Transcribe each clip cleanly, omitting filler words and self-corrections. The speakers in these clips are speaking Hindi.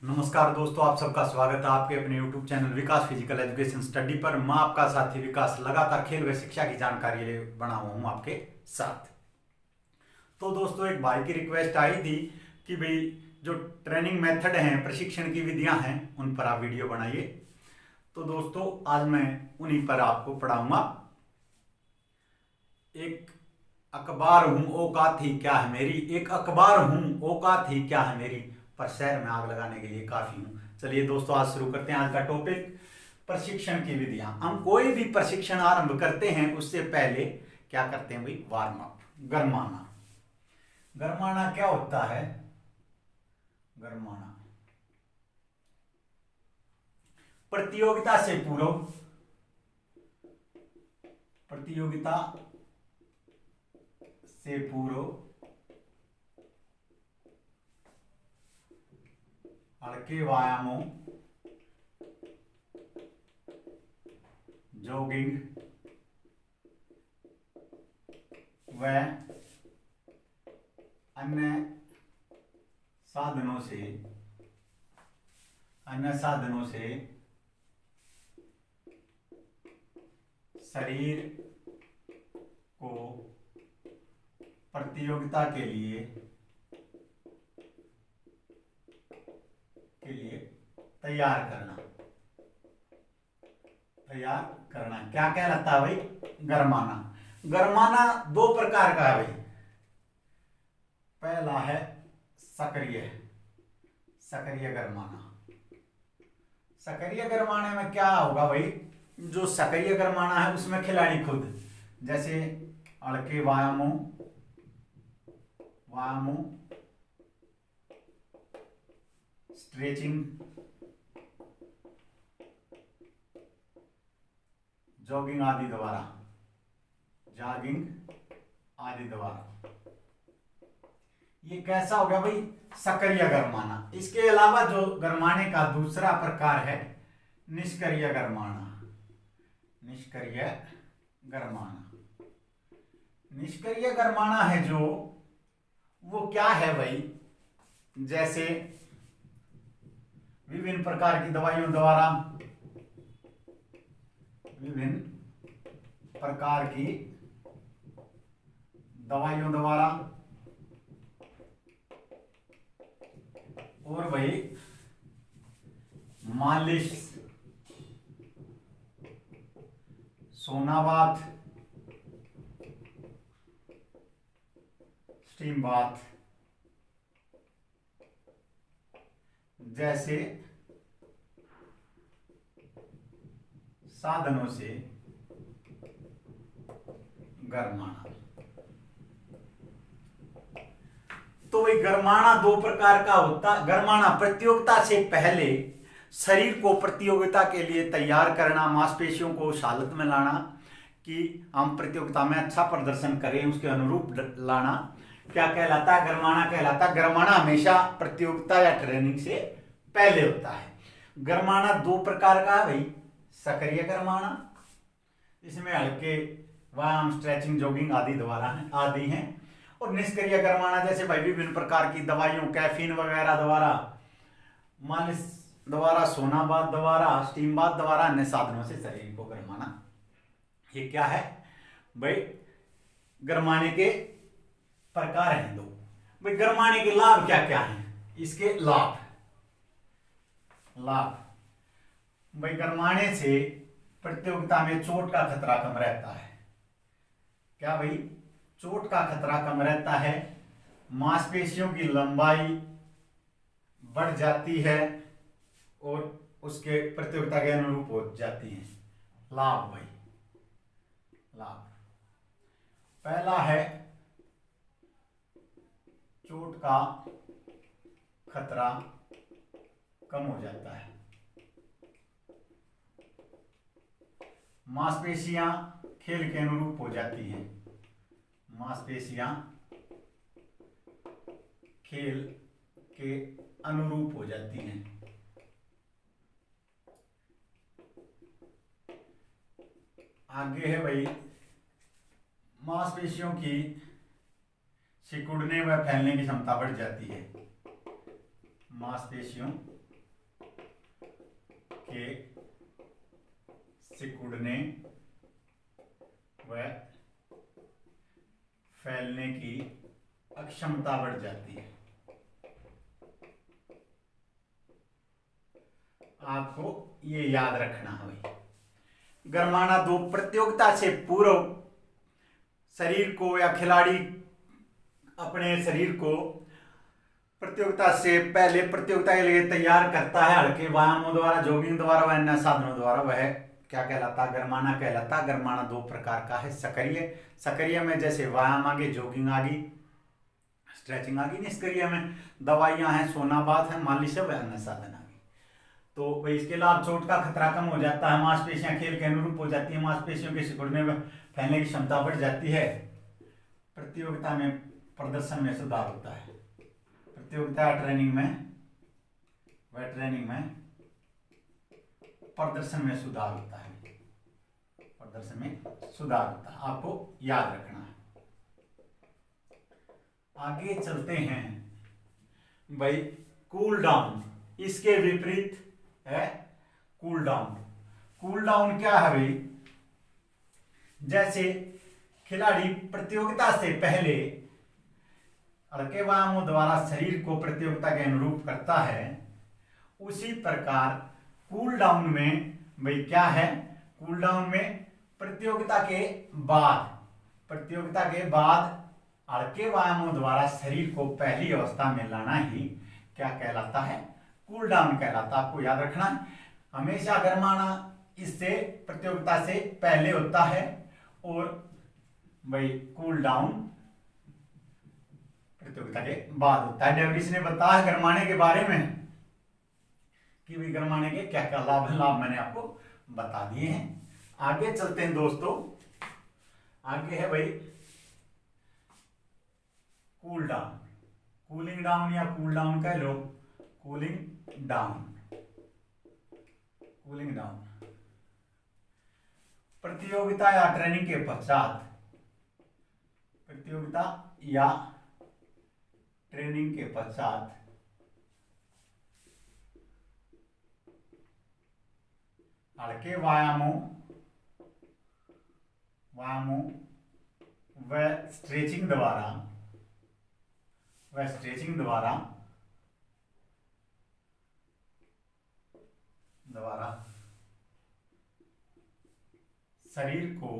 नमस्कार दोस्तों, आप सबका स्वागत है आपके अपने YouTube चैनल विकास फिजिकल एजुकेशन स्टडी पर। मैं आपका साथी विकास लगातार खेल व शिक्षा की जानकारी लिए बना हुआ हूँ आपके साथ। तो दोस्तों, एक भाई की रिक्वेस्ट आई थी कि भाई जो ट्रेनिंग मेथड हैं, प्रशिक्षण की विधियां हैं, उन पर आप वीडियो बनाइए। तो दोस्तों, आज मैं उन्हीं पर आपको पढ़ाऊंगा। एक अखबार हूं औकात ही क्या है मेरी, एक अखबार हूं औकात ही क्या है मेरी, पर शहर में आग लगाने के लिए काफी हूं। चलिए दोस्तों, आज शुरू करते हैं आज का टॉपिक, प्रशिक्षण की विधियां। हम कोई भी प्रशिक्षण आरंभ करते हैं उससे पहले क्या करते हैं भाई, वार्म अप, गरमाना। गरमाना क्या होता है? गरमाना प्रतियोगिता से पूर्व, प्रतियोगिता से पूर्व हल्के व्यायामों, जॉगिंग व अन्य साधनों से शरीर को प्रतियोगिता के लिए तैयार करना क्या कहलाता है भाई? गरमाना। गरमाना दो प्रकार का है भाई। पहला है सक्रिय गरमाना। सक्रिय गरमाने में क्या होगा भाई, जो सक्रिय गरमाना है उसमें खिलाड़ी खुद, जैसे हल्के व्यायामों स्ट्रेचिंग, जॉगिंग आदि द्वारा ये कैसा हो गया भाई? सक्रिय गरमाना। इसके अलावा जो गरमाने का दूसरा प्रकार है निष्क्रिय गरमाना। निष्क्रिय गरमाना है जो, वो क्या है भाई, जैसे विभिन्न प्रकार की दवाइयों द्वारा और भाई मालिश, सोना बाथ, स्टीम बाथ जैसे साधनों से गरमाना। तो भाई गरमाना दो प्रकार का होता। गरमाना प्रतियोगिता से पहले शरीर को प्रतियोगिता के लिए तैयार करना, मांसपेशियों को उस हालत में लाना कि हम प्रतियोगिता में अच्छा प्रदर्शन करें, उसके अनुरूप लाना, क्या कहलाता है? गरमाना कहलाता है। गरमाना हमेशा प्रतियोगिता या ट्रेनिंग से पहले होता है। गरमाना दो प्रकार का है भाई। सक्रिय गरमाना, इसमें हल्के व्यायाम, स्ट्रेचिंग, जॉगिंग आदि हैं। और निष्क्रिय गरमाना जैसे भाई विभिन्न प्रकार की दवाइयों, कैफीन वगैरह द्वारा, मालिश द्वारा, सोना बाथ द्वारा, स्टीम बाथ द्वारा, अन्य साधनों से शरीर को गरमाना। ये क्या है भाई? गरमाने के प्रकार हैं दो। भाई गरमाने के लाभ क्या क्या हैं? इसके लाभ भाई, गरमाने से प्रतियोगिता में चोट का खतरा कम रहता है। क्या भाई? चोट का खतरा कम रहता है। मांसपेशियों की लंबाई बढ़ जाती है और उसके प्रतियोगिता के अनुरूप हो जाती है। लाभ भाई, पहला है चोट का खतरा कम हो जाता है। मांसपेशियां खेल के अनुरूप हो जाती हैं। आगे है भाई, मांसपेशियों की सिकुड़ने व फैलने की क्षमता बढ़ जाती है। मांसपेशियों के सिकुड़ने व फैलने की अक्षमता बढ़ जाती है। आपको ये याद रखना है भाई। गरमाना दो, प्रतियोगिता से पूर्व शरीर को या खिलाड़ी अपने शरीर को प्रतियोगिता से पहले प्रतियोगिता के लिए तैयार करता है हल्के व्यायामों द्वारा, जॉगिंग द्वारा व अन्य साधनों द्वारा। वह क्या कहलाता है? गरमाना कहलाता है। गरमाना दो प्रकार का है। सक्रिय में जैसे व्यायाम आ गए, जॉगिंग आ गई, स्ट्रेचिंग आ गई। निष्क्रिय में दवाइयां हैं, सोना बात है, मालिश है, वह अन्य साधन आ गई। तो भाई इसके लाभ: चोट का खतरा कम हो जाता है, मांसपेशियां खेल के अनुरूप हो जाती है, मांसपेशियों के सिकुड़ने में फैलने की क्षमता बढ़ जाती है, प्रतियोगिता में प्रदर्शन में सुधार होता है। प्रतियोगिता ट्रेनिंग में प्रदर्शन में सुधार होता है। प्रदर्शन में सुधार होता है, आपको याद रखना है। आगे चलते हैं भाई। कूल डाउन, इसके विपरीत है कूल डाउन। कूल डाउन क्या है भाई? जैसे खिलाड़ी प्रतियोगिता से पहले हल्के व्यायामों द्वारा शरीर को प्रतियोगिता के अनुरूप करता है, उसी प्रकार कूल डाउन में भाई क्या है? कूल डाउन में प्रतियोगिता के बाद हल्के व्यायामों द्वारा शरीर को पहली अवस्था में लाना ही क्या कहलाता है? कूल डाउन कहलाता है। आपको याद रखना है, हमेशा गरमाना इससे प्रतियोगिता से पहले होता है और भाई कूल डाउन प्रतियोगिता के बाद होता है। डेविस ने बताया गरमाने के बारे में कि भाई गरमाने के क्या क्या लाभ मैंने आपको बता दिए हैं। आगे चलते हैं दोस्तों। आगे है भाई कूल डाउन, कूलिंग डाउन या कूल डाउन कह लो। कूलिंग डाउन प्रतियोगिता या ट्रेनिंग के पश्चात हल्के व्यायामों व स्ट्रेचिंग द्वारा शरीर को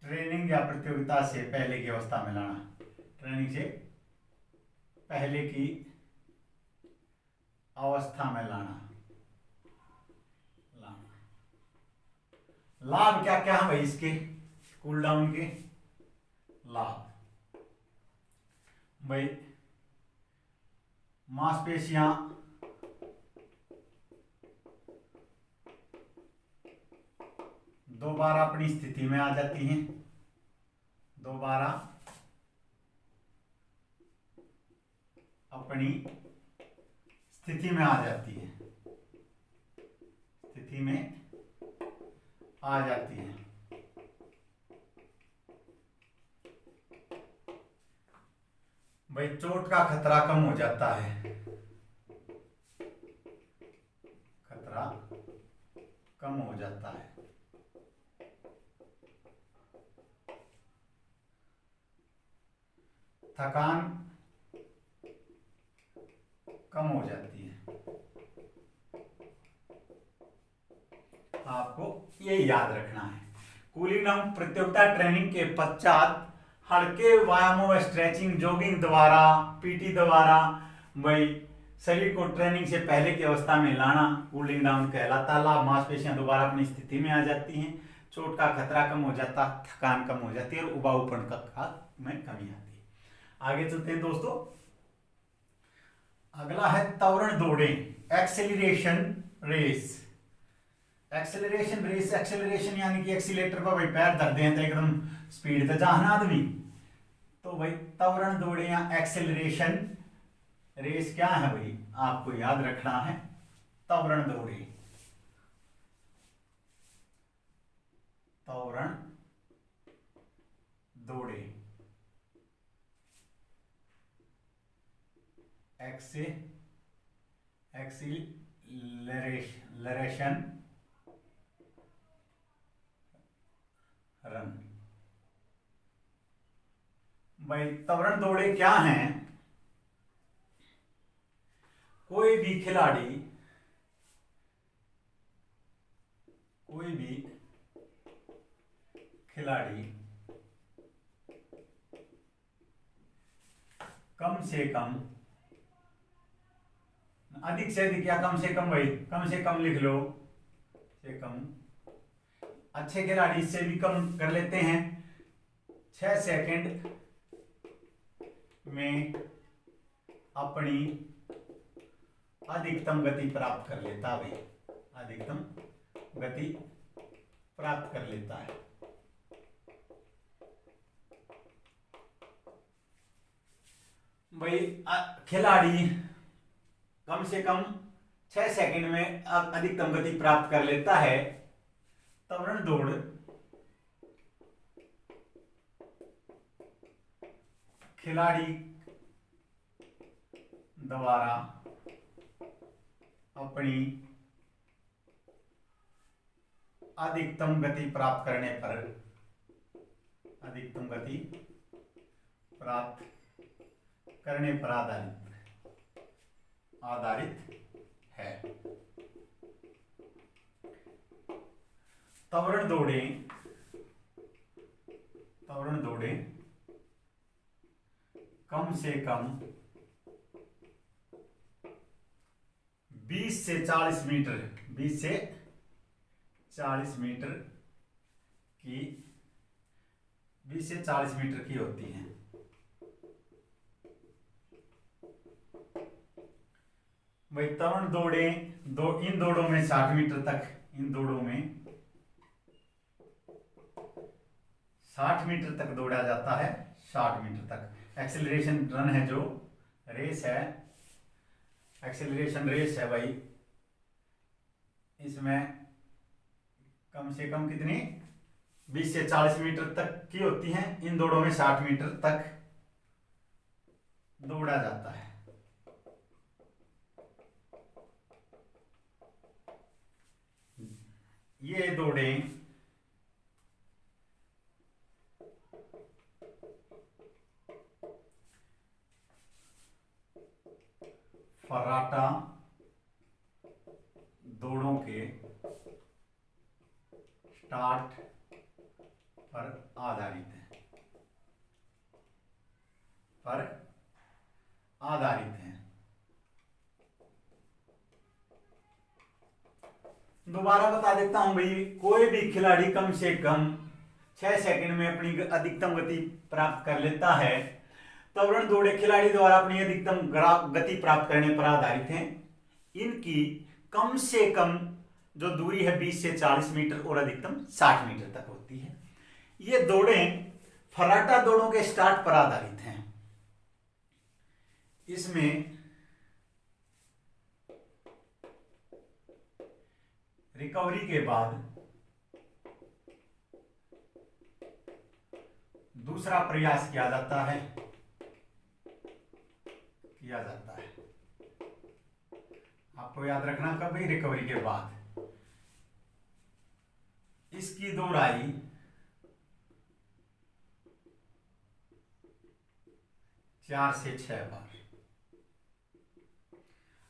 ट्रेनिंग या प्रतियोगिता से पहले की अवस्था में लाना। ट्रेनिंग से पहले की अवस्था में लाना। लाभ क्या क्या है भाई इसके? कूल डाउन के लाभ भाई, मांसपेशियां दोबारा अपनी स्थिति में आ जाती हैं। दोबारा अपनी स्थिति में आ जाती है। भाई चोट का खतरा कम हो जाता है। थकान कम हो जाती है। आपको ये याद रखना है। कूलिंग डाउन प्रतियोगिता ट्रेनिंग के पश्चात हल्के व्यायामों, स्ट्रेचिंग, जॉगिंग द्वारा, पीटी द्वारा वही शरीर को ट्रेनिंग से पहले की अवस्था में लाना कूलिंग डाउन कहलाता है। लाभ: मांसपेशियां दोबारा अपनी स्थिति में आ जाती हैं, चोट का खतरा कम हो जाता, थकान कम हो जाती है और उबाऊपन में कमी आती है। आगे चलते हैं दोस्तों। अगला है त्वरण दौड़े, एक्सेलरेशन रेस। एक्सेलरेशन यानी कि एक्सीलेटर पर भाई पैर धर दें तो एकदम स्पीड पे जाना आदमी। तो भाई त्वरण दौड़े या एक्सेलरेशन रेस क्या है भाई? आपको याद रखना है त्वरण दौड़े। Acceleration run. भाई त्वरण दौड़े क्या हैं? कोई भी खिलाड़ी कम से कम, अधिक से अधिक या कम से कम, भाई कम से कम लिख लो, से कम, अच्छे खिलाड़ी इससे भी कम कर लेते हैं, 6 सेकंड में अपनी अधिकतम गति प्राप्त कर लेता। भाई अधिकतम गति प्राप्त कर लेता है। भाई खिलाड़ी कम से कम 6 सेकंड में अधिकतम गति प्राप्त कर लेता है। त्वरण दौड़ खिलाड़ी द्वारा अपनी अधिकतम गति प्राप्त करने पर, अधिकतम गति प्राप्त करने पर आधारित है। त्वरण दौड़े कम से कम 20 से 40 मीटर, 20 से 40 मीटर की, 20 से 40 मीटर की होती हैं। भाई त्वरण दौड़े इन दौड़ों में 60 मीटर तक, इन दौड़ों में 60 मीटर तक दौड़ा जाता है, 60 मीटर तक। एक्सेलरेशन रन है, जो रेस है, एक्सेलरेशन रेस है भाई, इसमें कम से कम कितनी, 20 से 40 मीटर तक की होती हैं। इन दौड़ों में 60 मीटर तक दौड़ा जाता है। ये दौड़ें फर्राटा दौड़ों के स्टार्ट पर आधारित है, दोबारा बता देता हूं भाई, कोई भी खिलाड़ी कम से कम 6 सेकंड में अपनी अधिकतम गति प्राप्त कर लेता है। त्वरण दौड़े खिलाड़ी द्वारा अपनी अधिकतम गति प्राप्त करने पर आधारित हैं। इनकी कम से कम जो दूरी है 20 से 40 मीटर और अधिकतम 60 मीटर तक होती है। ये दौड़ें फर्राटा दौड़ों के स्टार्ट पर आधारित हैं। इसमें रिकवरी के बाद दूसरा प्रयास किया जाता है, आपको याद रखना कभी, रिकवरी के बाद इसकी दोहराई 4 से 6 बार।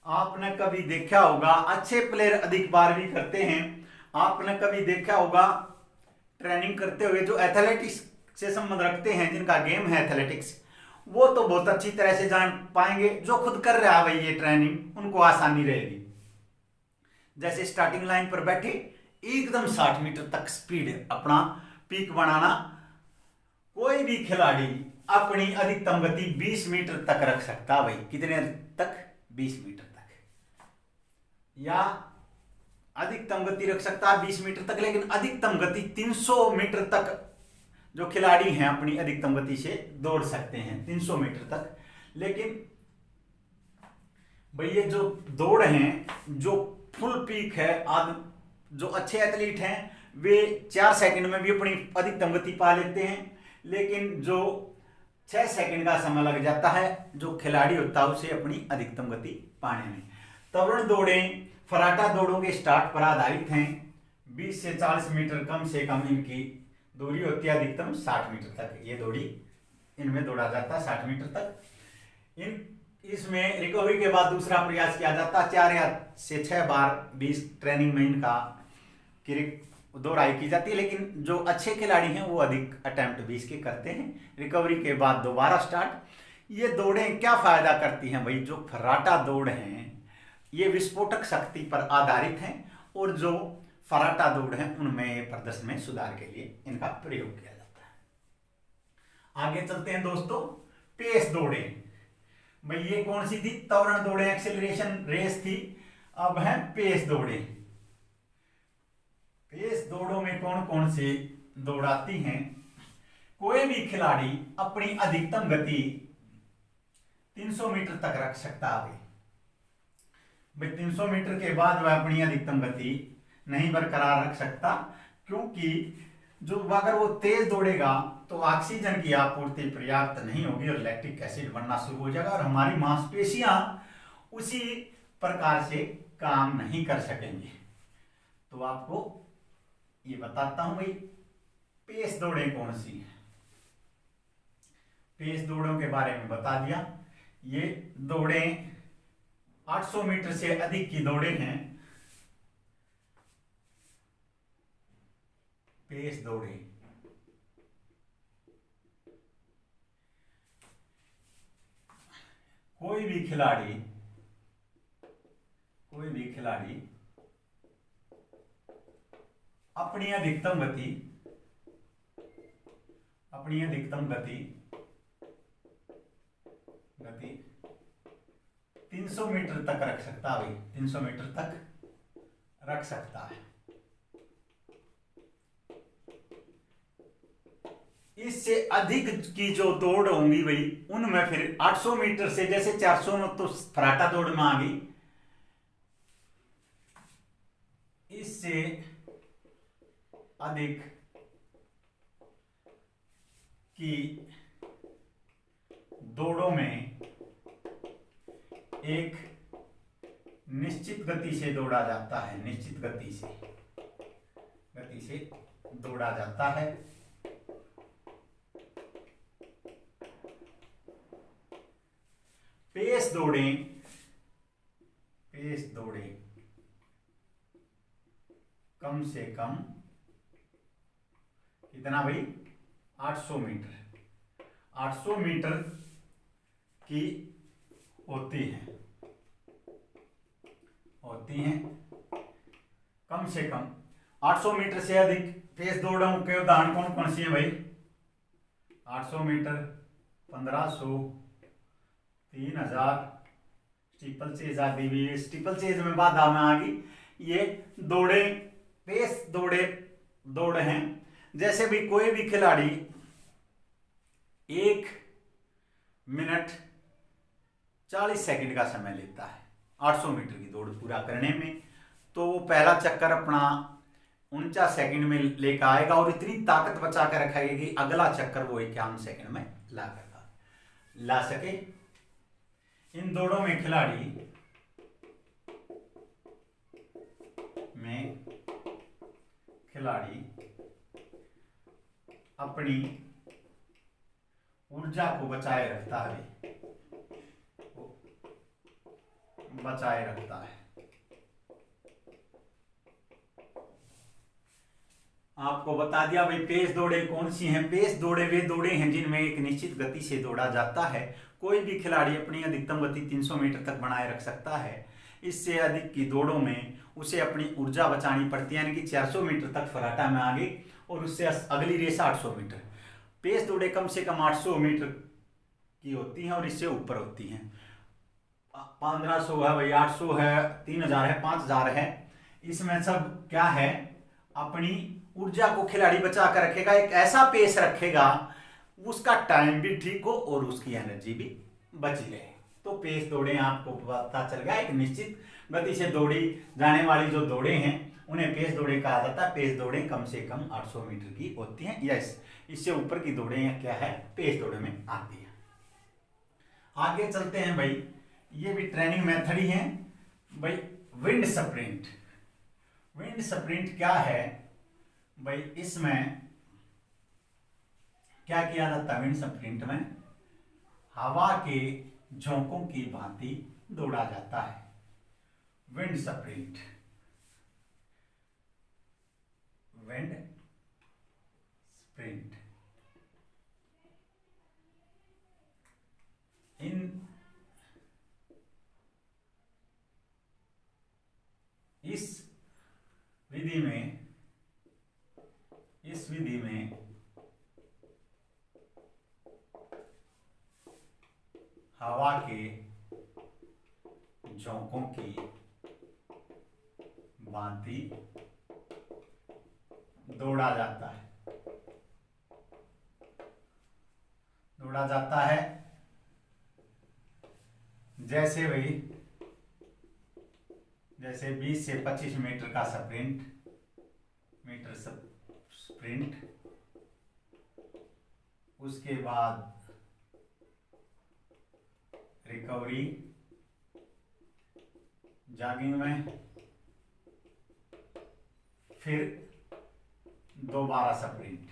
आपने कभी देखा होगा, अच्छे प्लेयर अधिक बार भी करते हैं। आपने कभी देखा होगा ट्रेनिंग करते हुए जो एथलेटिक्स से संबंध रखते हैं, जिनका गेम है एथलेटिक्स, वो तो बहुत अच्छी तरह से जान पाएंगे। जो खुद कर रहा है भाई ये ट्रेनिंग, उनको आसानी रहेगी। जैसे स्टार्टिंग लाइन पर बैठे एकदम 60 मीटर तक स्पीड अपना पीक बनाना। कोई भी खिलाड़ी अपनी अधिकतम गति 20 मीटर तक रख सकता है भाई। कितने तक? 20 मीटर तक, या अधिकतम गति रख सकता है 20 मीटर तक। लेकिन अधिकतम गति 300 मीटर तक जो खिलाड़ी हैं अपनी अधिकतम गति से दौड़ सकते हैं, 300 मीटर तक। लेकिन भाई ये जो दौड़ हैं, जो फुल पीक है, जो अच्छे एथलीट हैं वे 4 सेकंड में भी अपनी अधिकतम गति पा लेते हैं। लेकिन जो 6 सेकंड का समय लग जाता है जो खिलाड़ी होता है उसे अपनी अधिकतम गति पाने में। त्वरण दौड़ें फर्राटा दौड़ों के स्टार्ट पर आधारित हैं। 20 से 40 मीटर कम से कम इनकी दूरी होती है, अधिकतम 60 मीटर तक ये दौड़ी इनमें दौड़ा जाता है 60 मीटर तक। इसमें रिकवरी के बाद दूसरा प्रयास किया जाता है, 4 या से 6 बार 20 ट्रेनिंग में इनका दौड़ाई की जाती है, लेकिन जो अच्छे खिलाड़ी हैं वो अधिक अटेम्प्ट 20 के करते हैं। रिकवरी के बाद दोबारा स्टार्ट। ये दौड़ें क्या फायदा करती हैं भाई, जो फर्राटा दौड़ हैं ये विस्फोटक शक्ति पर आधारित हैं, और जो फर्राटा दौड़ हैं उनमें प्रदर्शन में सुधार के लिए इनका प्रयोग किया जाता है। आगे चलते हैं दोस्तों, पेस दौड़ें। भाई ये कौन सी थी, त्वरण दौड़ें एक्सेलरेशन रेस थी, अब है पेस दौड़ें। पेस दौड़ों में कौन कौन से दौड़ाती हैं, कोई भी खिलाड़ी अपनी अधिकतम गति 300 मीटर तक रख सकता है। भाई 300 मीटर के बाद वह अपनी अधिकतम गति नहीं बरकरार रख सकता, क्योंकि जो अगर वो तेज दौड़ेगा तो ऑक्सीजन की आपूर्ति पर्याप्त नहीं होगी और लैक्टिक एसिड बनना शुरू हो जाएगा और हमारी मांसपेशियां उसी प्रकार से काम नहीं कर सकेंगी। तो आपको ये बताता हूं भाई पेस दौड़ें कौन सी है। पेस दौड़ों के बारे में बता दिया। ये दौड़ें 800 मीटर से अधिक की दौड़ें हैं। पेस दौड़ें कोई भी खिलाड़ी अपनी अधिकतम गति 300 मीटर तक रख सकता है। 300 मीटर तक रख सकता है। इससे अधिक की जो दौड़ होंगी भाई उनमें फिर 800 मीटर से, जैसे 400 में तो फर्राटा दौड़ में आ गई, इससे अधिक की दौड़ों में एक निश्चित गति से दौड़ा जाता है। निश्चित गति से दौड़ा जाता है। पेस दौड़ें कम से कम कितना भाई 800 मीटर की होती हैं कम से कम 800 मीटर से अधिक। पेस दौड़ों के उदाहरण कौन कौन सी है भाई, 800 मीटर, 1500, 3000, स्टीपल चेज आदि भी। स्टीपल चेज में बाधा में आ गई। ये दौड़े पेस दौड़ हैं। जैसे भी कोई भी खिलाड़ी 1 मिनट 40 सेकंड का समय लेता है 800 मीटर की दौड़ पूरा करने में, तो वो पहला चक्कर अपना 49 सेकंड में लेकर आएगा और इतनी ताकत बचा कर रखेगा कि अगला चक्कर वो 51 सेकंड में ला सके। इन दौड़ों में खिलाड़ी अपनी ऊर्जा को बचाए रखता है। आपको बता दिया भाई पेस दौड़े कौन सी हैं। पेस दौड़े वे दौड़े हैं जिनमें एक निश्चित गति से दौड़ा जाता है। कोई भी खिलाड़ी अपनी अधिकतम गति 300 मीटर तक बनाए रख सकता है। इससे अधिक की दौड़ों में उसे अपनी ऊर्जा बचानी पड़ती है, यानी कि 400 मीटर तक फर्राटा में आ गई और उससे अगली रेस 800 मीटर। पेस दौड़े कम से कम 800 मीटर की होती हैं और इससे ऊपर होती हैं। 1500 है भाई, 800 है, 3000 है, 5000 है। इसमें सब क्या है, अपनी ऊर्जा को खिलाड़ी बचा कर रखेगा, एक ऐसा पेस रखेगा उसका टाइम भी ठीक हो और उसकी एनर्जी भी बची रहे। तो पेस दौड़े आपको पता चल गया, एक निश्चित गति से दौड़ी जाने वाली जो दौड़े हैं उन्हें पेस दौड़े कहा जाता है। पेस दौड़े कम से कम 800 मीटर की होती हैं। यस, इससे ऊपर की दौड़े क्या है, पेस दौड़े में आती है। आगे चलते हैं भाई, ये भी ट्रेनिंग मेथड ही है। भाई विंड स्प्रिंट। विंड स्प्रिंट क्या है भाई, इसमें क्या किया जाता है? विंड स्प्रिंट में हवा के झोंकों की भांति दौड़ा जाता है। विंड स्प्रिंट, विंड स्प्रिंट इस विधि में हवा के झोंकों की भांति दौड़ा जाता है। जैसे 20 से 25 मीटर का स्प्रिंट, उसके बाद रिकवरी, जॉगिंग में, फिर दोबारा स्प्रिंट।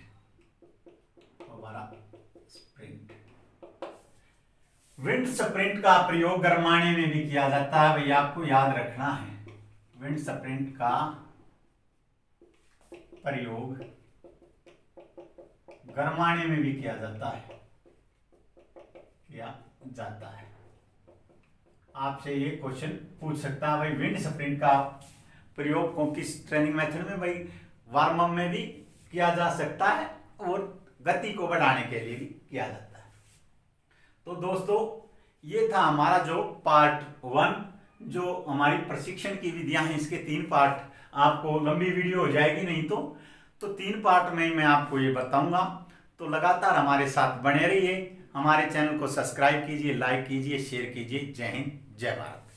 विंड स्प्रिंट का प्रयोग गरमाने में भी किया जाता है। भैया आपको याद रखना है, विंड स्प्रिंट का प्रयोग गरमाने में भी किया जाता है। आपसे ये क्वेश्चन पूछ सकता है भाई, विंड स्प्रिंट का प्रयोग कौन किस ट्रेनिंग मेथड में? भाई वार्म अप में भी किया जा सकता है और गति को बढ़ाने के लिए भी किया जाता है। तो दोस्तों ये था हमारा जो पार्ट 1, जो हमारी प्रशिक्षण की विधियां हैं, इसके 3 पार्ट। आपको लंबी वीडियो हो जाएगी नहीं तो 3 पार्ट में मैं आपको ये बताऊंगा। तो लगातार हमारे साथ बने रहिए। हमारे चैनल को सब्सक्राइब कीजिए, लाइक कीजिए, शेयर कीजिए। जय हिंद, जय भारत।